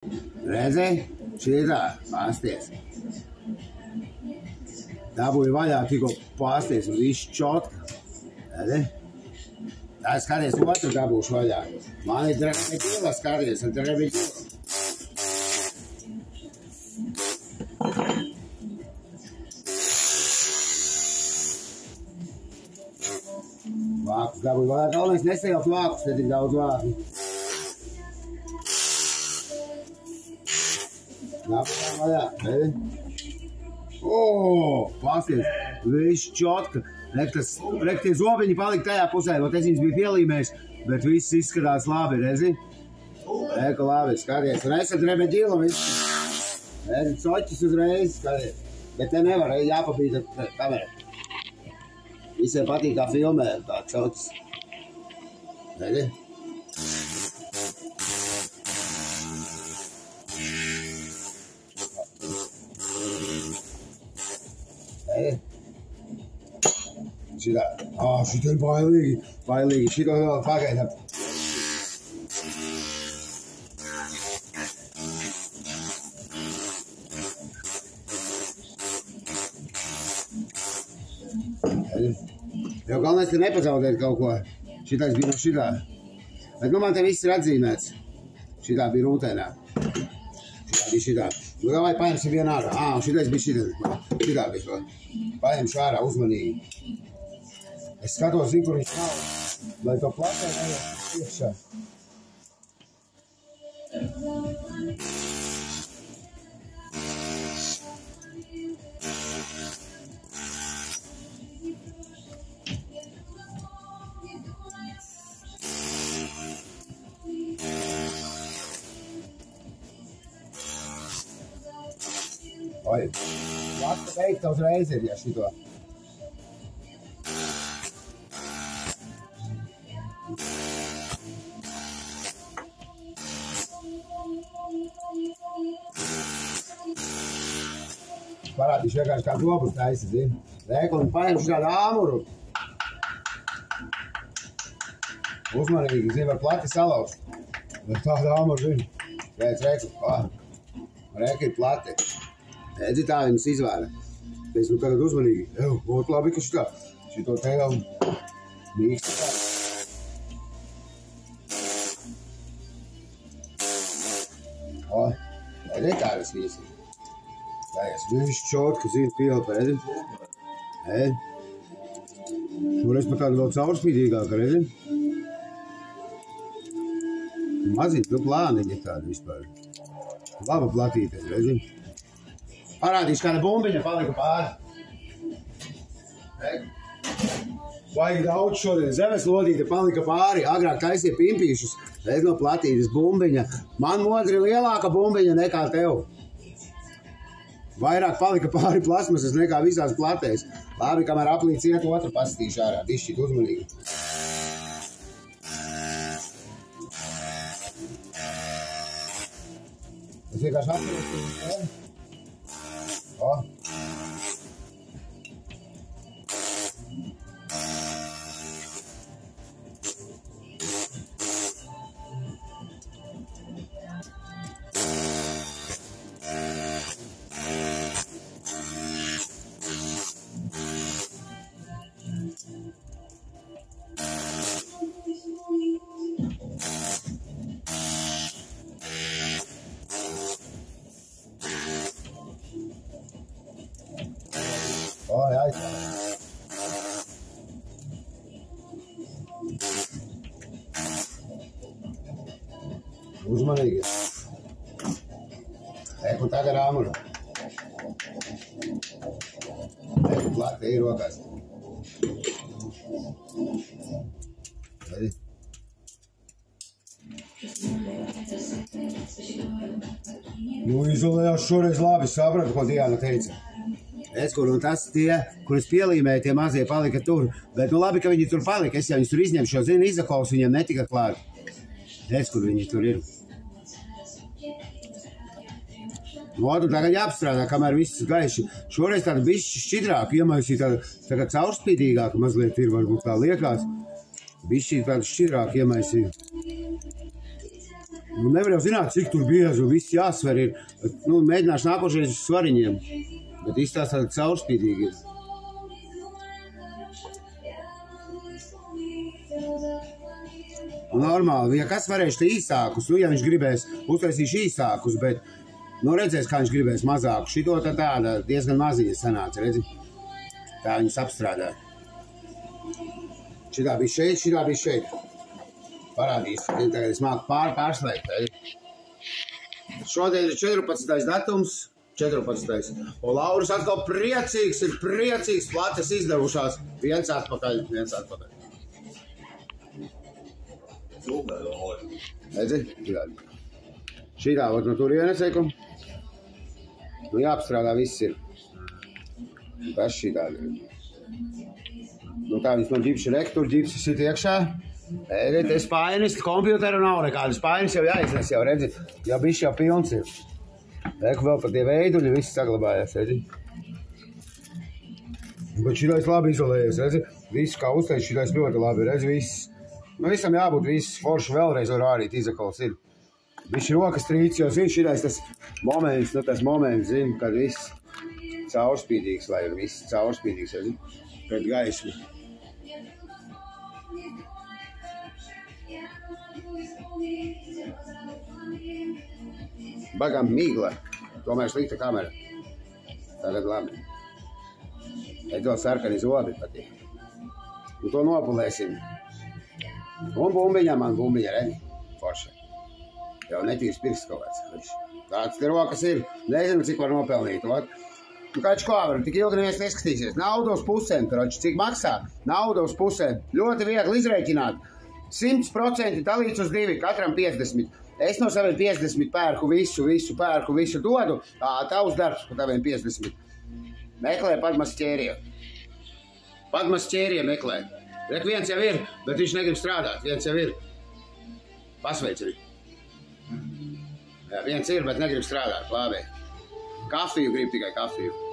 Redzi? Šitā, pasties. Dabūju vaļā tikko pasties un viss čotka. Redzi? Tā skaties, otru dabūšu vaļā. Man ir drebeķila skaties, un drebeķila. Vākus dabūju vaļā. Galvenais nesajaukt vākus, te tik daudz vāku. Dabūju vaļā, redzi? Pasties, viss čotka. Rek tie zobiņi palika tajā pusē, vēl es viņas bija pielīmējis, bet viss izskatās labi, redzi? Reka labi, skaties. Un esat rebeģila viss. Redzi, coķis uzreiz, skaties. Bet te nevar, jāpabīta kamera. Visiem patīk kā filmē, tā coķis. Redzi? Redzi? Šitā, šitā ir bailīgi, šito vēl pagaidām. Jau galvenais ir nepazaudēt kaut ko. Šitais bija no šitā. Bet nu man te viss ir atzīmēts. Šitā bija rūtēnā. Šitā bija šitā. Nu vai paņemsim vienu ārā. Un šitais bija šitā. Šitā bija. Paņemšu ārā uzmanīgi. Es skatos, zinu, kur viņš nav, lai to platē neiet iekšā. Oi, plata beigta uzreiz ir, ja šito. Parādīšu vienkārši kā dobru taisa, zini. Rēkli un paņemšu kādu āmuru. Uzmanīgi, zini, var plati salauzt. Bet tādu āmuru, zini. Redz, rēkli. Rēkli ir plati. Redzi, tā viņas izvēra. Es nu tagad uzmanīgi. Ot labi, ka šito te jau mīksti tā. Redzi, tādas viņas ir. Tājas, viņš čotka, zina, pielpa, redzi? Šoreiz pat tāda vēl caurspīdīgāka, redzi? Maziņi, nu plāniņi ir tādi vispār. Laba platīte, redzi? Parādīšu, kāda bumbiņa palika pāri. Baigi daudz šodien. Zemes lodīte palika pāri. Agrāk taisīja pimpīšus. Redz no platītes bumbiņa. Man modri lielāka bumbiņa nekā tev. Vairāk palika pāri plasmasas nekā visās platēs. Labi, kamēr aplīc iet otru pastīšu ārā. Bišķīt uzmanīgi. Es vienkārši atceros, uzmanīgi. Eku tagad āmuru. Eku plati ir rokās. Redzi? Nu, izolējās šoreiz labi, sapratu, ko Diana teica. Es, kur un tas tie, kurus pielīmēja, tie mazie palika tur. Bet nu labi, ka viņi tur palika. Es jau viņus tur izņemšu, jo zinu, Izakovs viņiem netika klāt. Es, kur viņi tur ir. Modu tagad jāapstrādā, kamēr viss gaiši. Šoreiz tāda bišķi šķidrāka, iemaisīt tāda caurspīdīgāka mazliet ir, varbūt tā liekās. Bišķi tāda šķidrāka iemaisīt. Nu, nevar jau zināt, cik tur bieži un viss jāsver ir. Nu, mēģināšu nākošais svariņiem, bet izstāstāt caurspīdīgi ir. Normāli, ja kas varēs te īsākus, nu, ja viņš gribēs, uztaisīšu īsākus, bet, nu, redzēs, kā viņš gribēs mazāku. Šito tā tāda diezgan maziņa sanāca, redzi? Tā viņas apstrādā. Šitā bija šeit. Parādīšu, tagad es māku pārslēgt. Šodien ir 14. datums, 14. Un Lauris atkal priecīgs, plates izdevušās. Viens atpakaļ. Redzi? Šitā vat no turienes, eiku. Nu jāapstrādā viss ir. Tas šitā ir. Nu tā viņas no ģipša rektur, ģipsa sit iekšā. Te spainis, kompjuteru nav nekāda. Spainis jau jāiznes, jau redzi. Jau bišķi jau pilns ir. Eiku vēl par tie veiduļi, viss saglabājās, redzi. Bet šitais labi izolējies, redzi. Viss kā uztais, šitais ļoti labi, redzi, viss. Nu, visam jābūt viss forši vēlreiz var rādīt, izakals ir. Viņš rokas trīc, jo zin, šitais tas moments, zin, kad viss caurspīdīgs, lai ir viss caurspīdīgs, zin, pret gaismu. Bagam mīgla, tomēr slikta kamera. Tagad labi. Edo sarkani zobi patīk. Un to nopulēsim. Un bumbiņā man bumbiņa, redzi, forša. Jau netīrs pirks kaut kāds. Tāds te rokas ir, nezinu, cik var nopelnīt. Nu, kāds kā var, tik ilgi neviens neskatīsies. Nauda uz pusēm, karoči, cik maksā? Nauda uz pusēm. Ļoti viegli izrēķināt. 100% dalīts uz 2, katram 50. Es no saviem 50 pērku visu dodu. Tavs darbs par taviem 50. Meklē Padmas ķēriju. Padmas ķēriju meklē. Rek viens jau ir, bet viņš negrib strādāt. Viens jau ir. Pasveic arī. Jā, viens ir, bet negrib strādāt. Labi. Kafiju grib tikai kafiju.